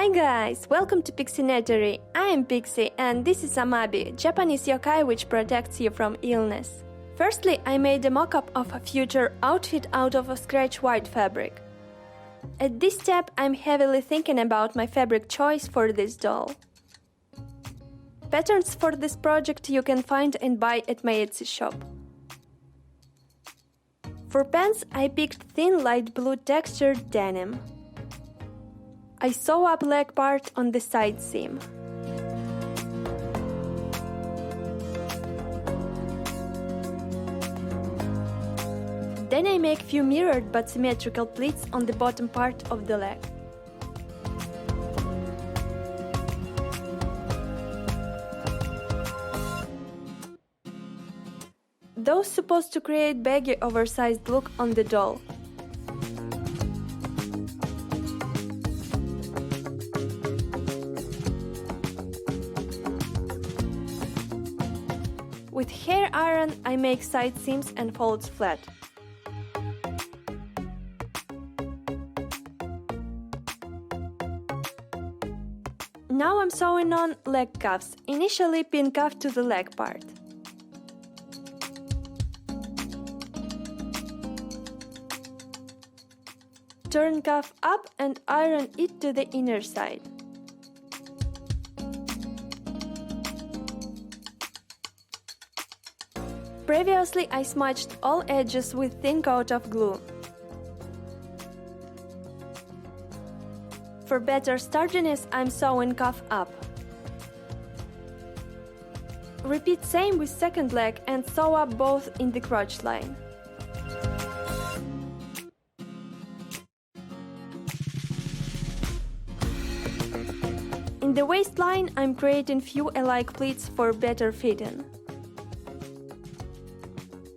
Hi guys, welcome to PIXIENATORY. I am Pixie and this is AMABIE, Japanese yokai which protects you from illness. Firstly, I made a mock-up of a future outfit out of a scratch white fabric. At this step, I'm heavily thinking about my fabric choice for this doll. Patterns for this project you can find and buy at my Etsy shop. For pants, I picked thin light blue textured denim. I sew up leg part on the side seam. Then I make few mirrored but symmetrical pleats on the bottom part of the leg. Those supposed to create baggy oversized look on the doll. With hair iron, I make side seams and folds flat. Now I'm sewing on leg cuffs, initially pin cuff to the leg part. Turn cuff up and iron it to the inner side. Previously, I smudged all edges with thin coat of glue. For better sturdiness, I'm sewing cuff up. Repeat same with second leg and sew up both in the crotch line. In the waistline, I'm creating few alike pleats for better fitting.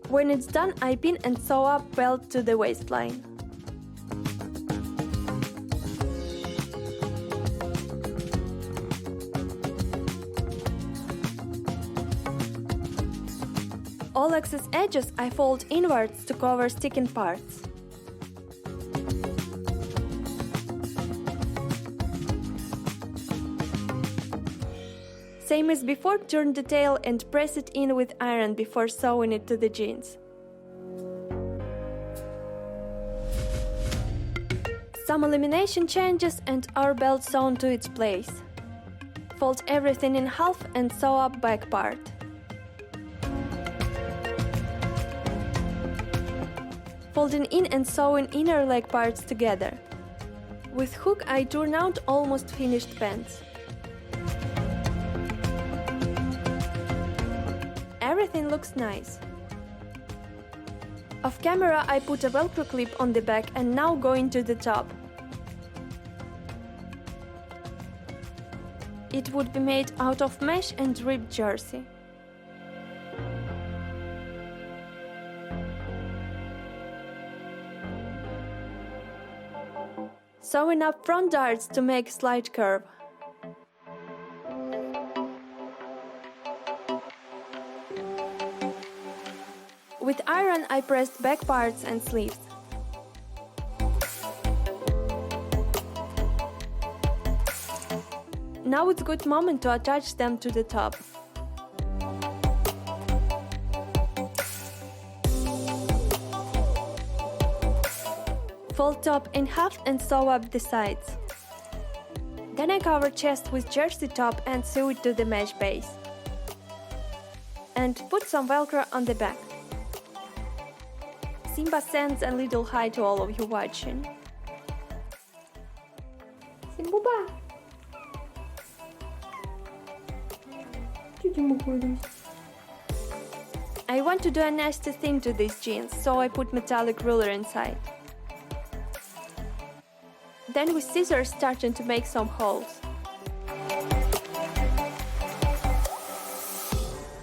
When it's done, I pin and sew up belt to the waistline. All excess edges I fold inwards to cover sticking parts. Same as before, turn the tail and press it in with iron before sewing it to the jeans. Some elimination changes and our belt sewn to its place. Fold everything in half and sew up back part. Folding in and sewing inner leg parts together. With hook I turn out almost finished pants. Everything looks nice. Off camera I put a velcro clip on the back and now go into the top. It would be made out of mesh and ribbed jersey. Sewing up front darts to make slight curve. With iron I pressed back parts and sleeves. Now it's good moment to attach them to the top. Fold top in half and sew up the sides. Then I cover chest with jersey top and sew it to the mesh base. And put some velcro on the back. Simba sends a little hi to all of you watching. Simba! I want to do a nasty thing to these jeans, so I put metallic ruler inside. Then with scissors starting to make some holes.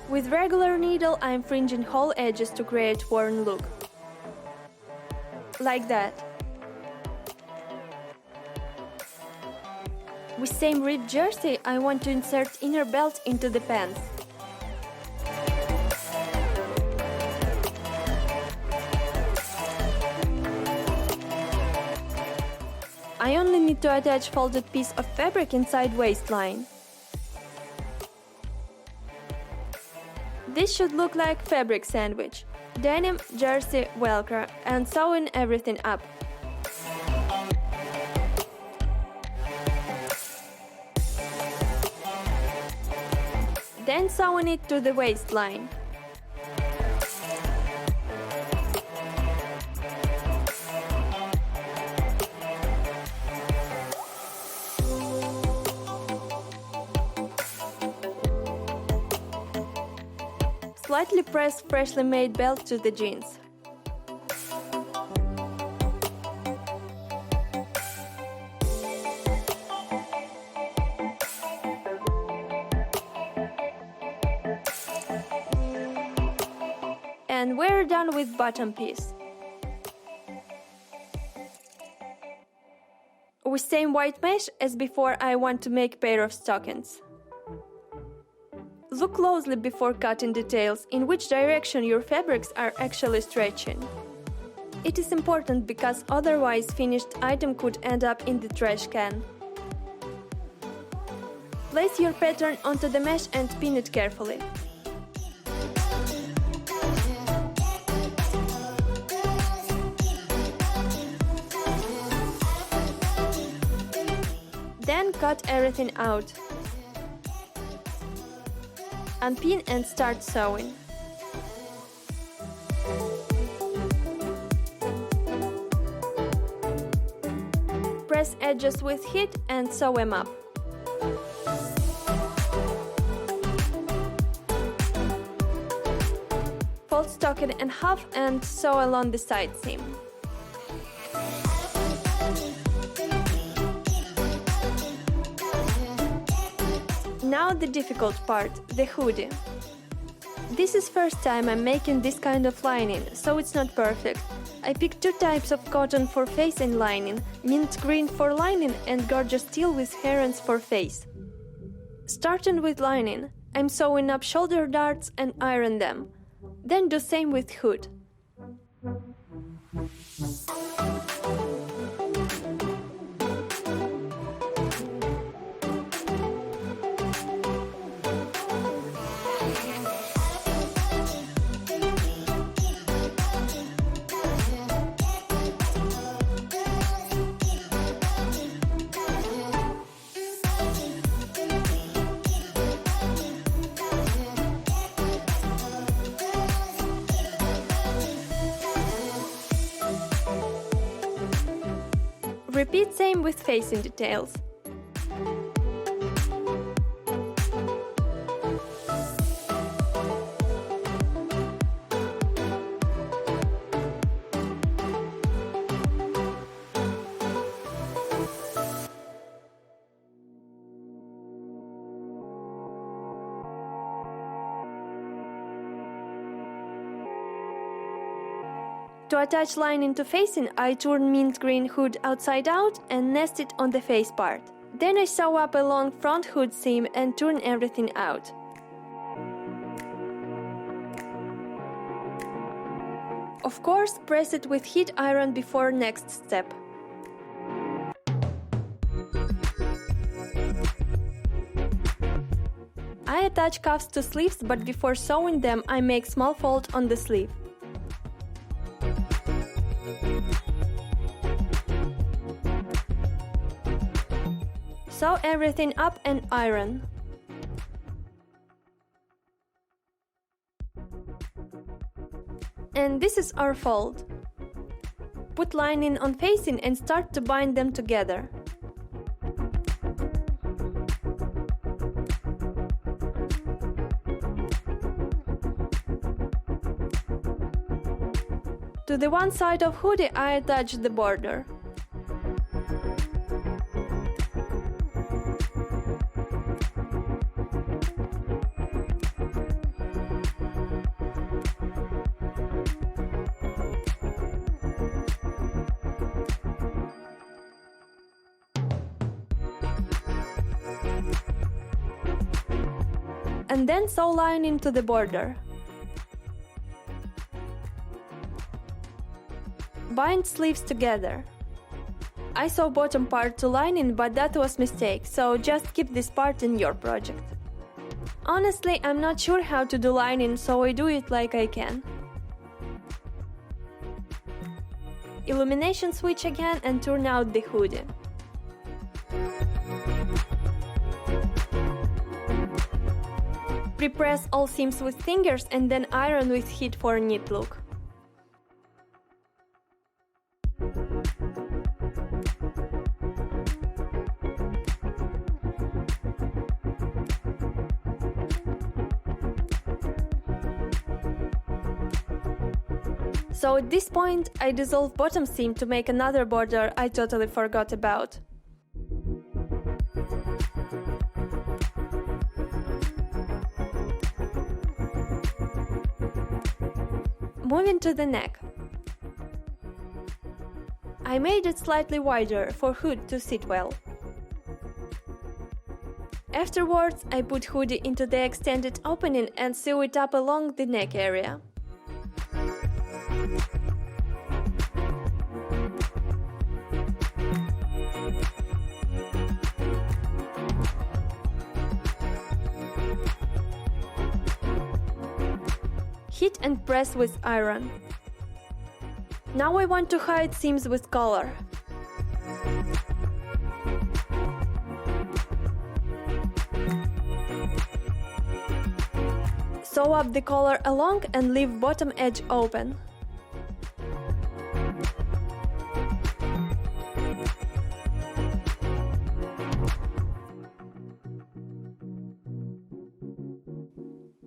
With regular needle I'm fringing whole edges to create worn look. Like that. With same ribbed jersey, I want to insert inner belt into the pants. I only need to attach folded piece of fabric inside waistline. This should look like fabric sandwich. Denim, jersey, velcro, and sewing everything up. Then sewing it to the waistline. Slightly press freshly made belt to the jeans. And we're done with bottom piece. With same white mesh as before, I want to make pair of stockings. Look closely before cutting details in which direction your fabrics are actually stretching. It is important because otherwise finished item could end up in the trash can. Place your pattern onto the mesh and pin it carefully. Then cut everything out. Unpin and start sewing. Press edges with heat and sew them up. Fold stocking in half and sew along the side seam. Now the difficult part, the hoodie. This is first time I'm making this kind of lining, so it's not perfect. I picked two types of cotton for face and lining, mint green for lining and gorgeous teal with herons for face. Starting with lining, I'm sewing up shoulder darts and iron them. Then do same with hood. Repeat same with facing details. To attach lining to facing, I turn mint green hood outside out and nest it on the face part. Then I sew up a long front hood seam and turn everything out. Of course, press it with heat iron before next step. I attach cuffs to sleeves, but before sewing them, I make small fold on the sleeve. Sew everything up and iron. And this is our fold. Put lining on facing and start to bind them together. To the one side of hoodie I attach the border. And then sew lining to the border. Bind sleeves together. I saw bottom part to lining, but that was mistake, so just keep this part in your project. Honestly, I'm not sure how to do lining, so I do it like I can. Illumination switch again and turn out the hoodie. Pre-press all seams with fingers and then iron with heat for a neat look. So at this point, I dissolve bottom seam to make another border I totally forgot about. Moving to the neck. I made it slightly wider for hood to sit well. Afterwards, I put hoodie into the extended opening and sew it up along the neck area. Heat and press with iron. Now I want to hide seams with color. Sew up the collar along and leave bottom edge open.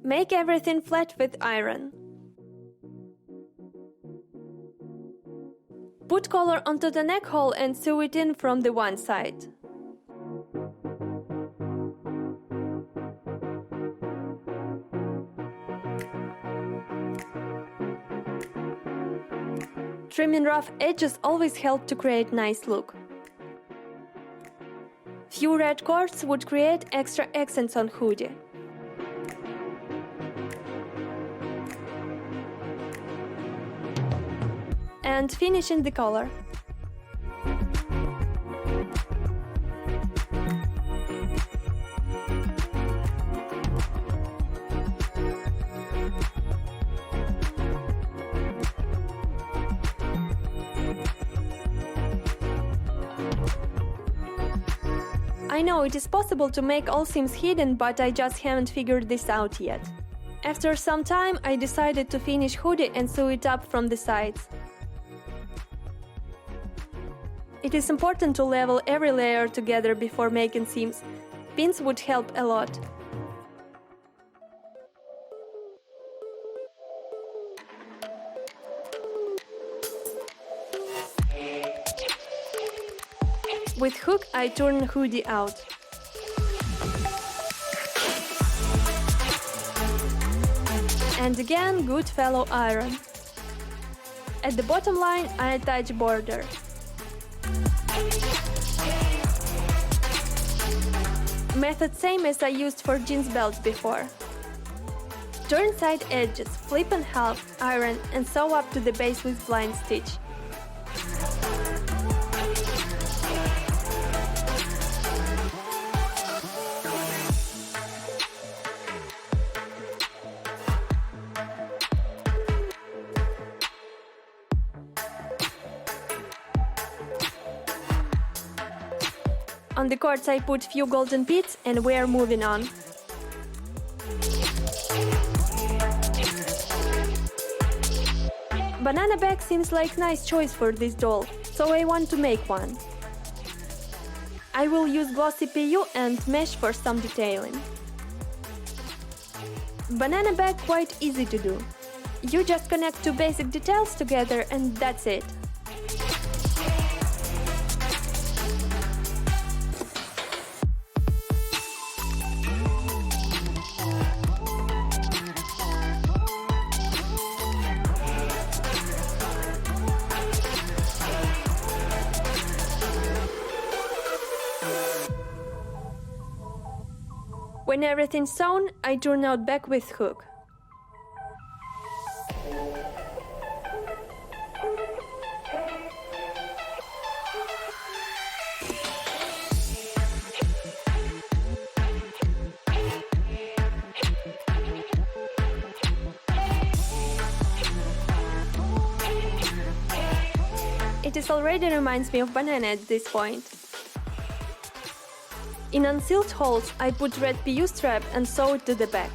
Make everything flat with iron. Put collar onto the neck hole and sew it in from the one side. Trimming rough edges always help to create nice look. Few red cords would create extra accents on hoodie. And finishing the collar. I know it is possible to make all seams hidden, but I just haven't figured this out yet. After some time, I decided to finish hoodie and sew it up from the sides. It is important to level every layer together before making seams. Pins would help a lot. With hook, I turn hoodie out. And again, good fellow iron. At the bottom line, I attach border. Method same as I used for jeans belts before. Turn side edges, flip in half, iron and sew up to the base with blind stitch. On the cords I put few golden beads and we are moving on. Banana bag seems like nice choice for this doll, so I want to make one. I will use glossy PU and mesh for some detailing. Banana bag quite easy to do. You just connect two basic details together and that's it. When everything's sewn, I turn out back with hook. but it already reminds me of banana at this point. In unsealed holes, I put red PU strap and sew it to the back.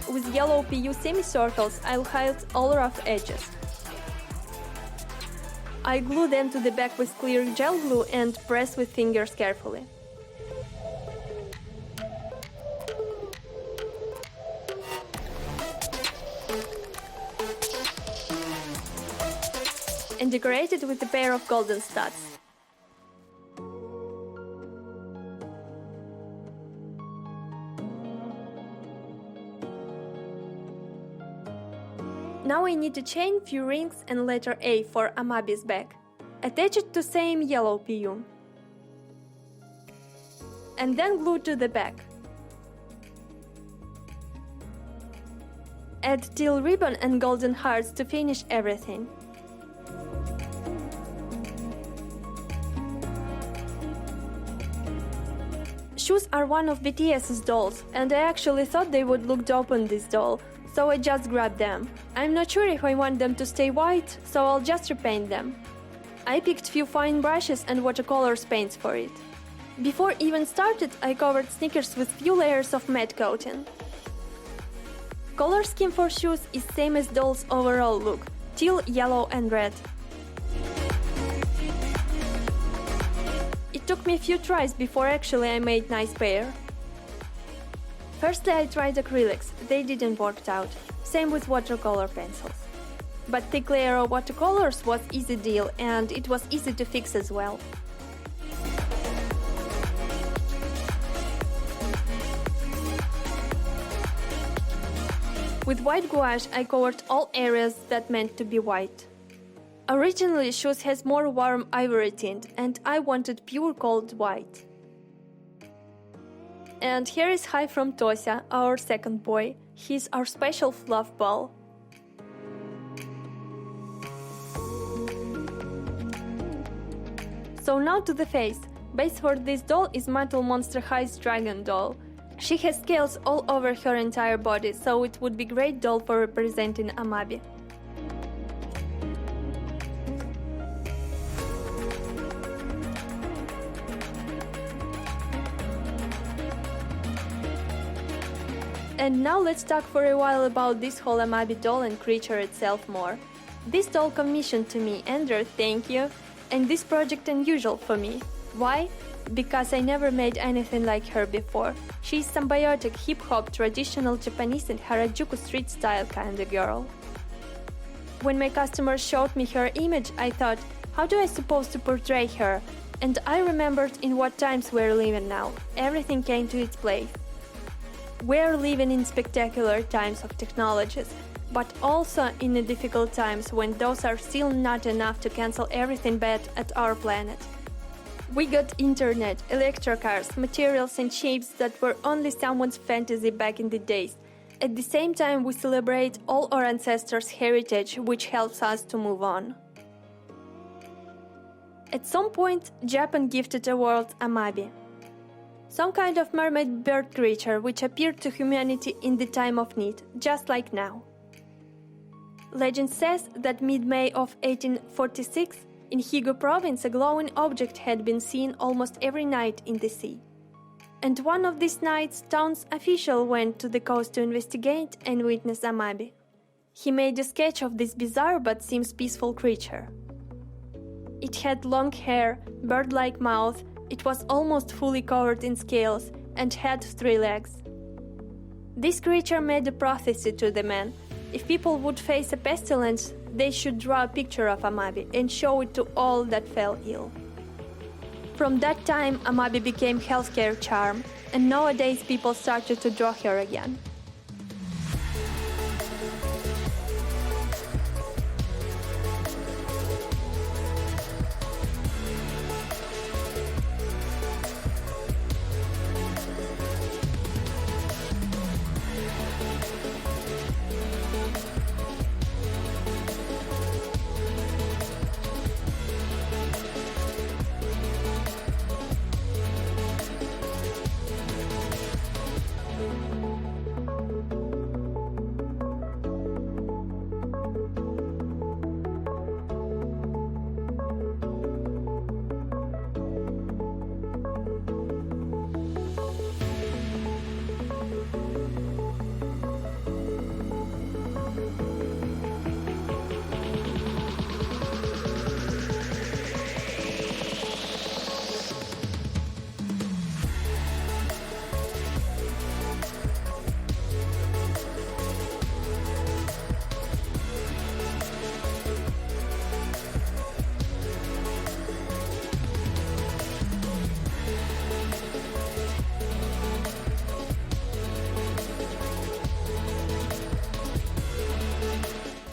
With yellow PU semicircles, I'll hide all rough edges. I glue them to the back with clear gel glue and press with fingers carefully. And decorate it with a pair of golden studs. Now I need a chain, few rings and letter A for AMABIE's bag. Attach it to same yellow PU. And then glue to the back. Add teal ribbon and golden hearts to finish everything. Shoes are one of BTS's dolls, and I actually thought they would look dope on this doll, so I just grabbed them. I'm not sure if I want them to stay white, so I'll just repaint them. I picked few fine brushes and watercolors paints for it. Before even started, I covered sneakers with few layers of matte coating. Color scheme for shoes is same as doll's overall look, teal, yellow and red. It took me a few tries before actually I made nice pair. Firstly I tried acrylics, they didn't work out, same with watercolor pencils. But thick layer of watercolors was easy deal and it was easy to fix as well. With white gouache I covered all areas that meant to be white. Originally shoes has more warm ivory tint and I wanted pure cold white. And here is hi from Tosia, our second boy. He's our special fluff ball. So now to the face. Base for this doll is OOAK Monster High's dragon doll. She has scales all over her entire body, so it would be great doll for representing AMABIE. And now let's talk for a while about this whole AMABIE doll and creature itself more. This doll commissioned to me, Andrew, thank you, and this project unusual for me. Why? Because I never made anything like her before. She's symbiotic, hip-hop, traditional Japanese and Harajuku street style kinda girl. When my customer showed me her image, I thought, how do I suppose to portray her? And I remembered in what times we're living now. Everything came to its place. We're living in spectacular times of technologies, but also in the difficult times when those are still not enough to cancel everything bad at our planet. We got internet, electric cars, materials and shapes that were only someone's fantasy back in the days. At the same time, we celebrate all our ancestors' heritage, which helps us to move on. At some point, Japan gifted the world AMABIE. Some kind of mermaid bird creature which appeared to humanity in the time of need, just like now. Legend says that mid-May of 1846, in Higo province a glowing object had been seen almost every night in the sea. And one of these nights, town's official went to the coast to investigate and witness AMABIE. He made a sketch of this bizarre but seems peaceful creature. It had long hair, bird-like mouth, it was almost fully covered in scales and had 3 legs. This creature made a prophecy to the man. If people would face a pestilence, they should draw a picture of AMABIE and show it to all that fell ill. From that time, AMABIE became healthcare charm, and nowadays people started to draw her again.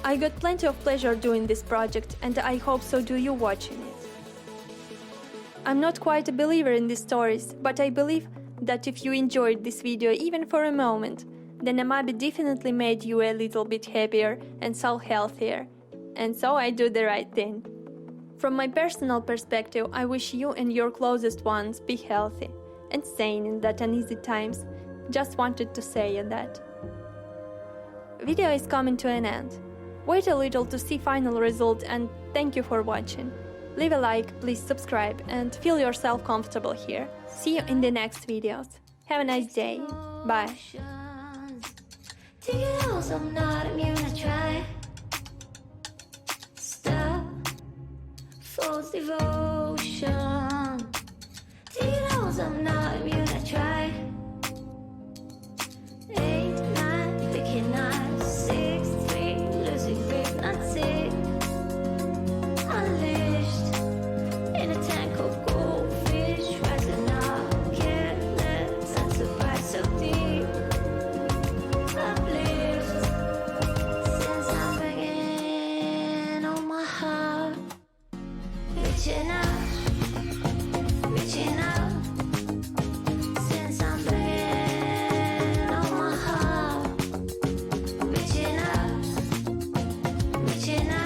I got plenty of pleasure doing this project, and I hope so do you watching it. I'm not quite a believer in these stories, but I believe that if you enjoyed this video even for a moment, then AMABIE definitely made you a little bit happier and soul healthier. And so I do the right thing. From my personal perspective, I wish you and your closest ones be healthy and sane in that uneasy times. Just wanted to say that. Video is coming to an end. Wait a little to see final result, and thank you for watching. Leave a like, please subscribe, and feel yourself comfortable here. See you in the next videos. Have a nice day. Bye. I'm not immune, I try. Stop, false devotion. I'm not immune, I try. 8, 9, picking 9, 6, 3, losing grip, not sick. Unleashed in a tank of goldfish, rising up, careless, and surprised so deep. Uplift since I'm beginning on my heart, reaching out. Reaching out, since I'm laying on my heart. Reaching out, reaching out.